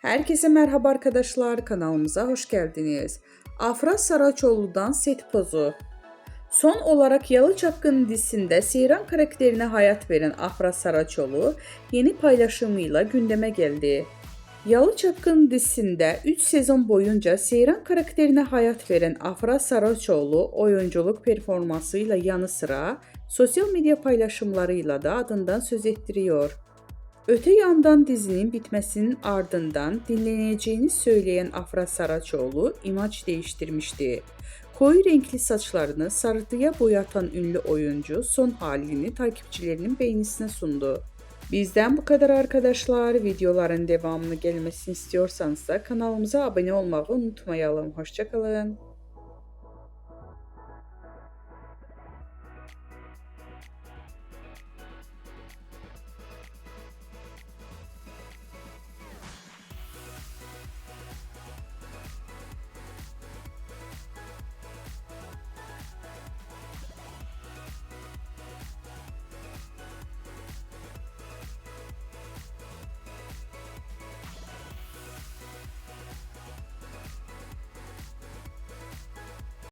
Herkese merhaba arkadaşlar, kanalımıza hoş geldiniz. Afra Saraçoğlu'dan set pozu. Son olarak Yalı Çapkını dizisinde Seyran karakterine hayat veren Afra Saraçoğlu yeni paylaşımıyla gündeme geldi. Yalı Çapkını dizisinde 3 sezon boyunca Seyran karakterine hayat veren Afra Saraçoğlu oyunculuk performansıyla yanı sıra sosyal medya paylaşımlarıyla da adından söz ettiriyor. Öte yandan dizinin bitmesinin ardından dinleneceğini söyleyen Afra Saraçoğlu imaj değiştirmişti. Koyu renkli saçlarını sarıya boyatan ünlü oyuncu son halini takipçilerinin beğenisine sundu. Bizden bu kadar arkadaşlar. Videoların devamını gelmesini istiyorsanız da kanalımıza abone olmayı unutmayalım. Hoşça kalın.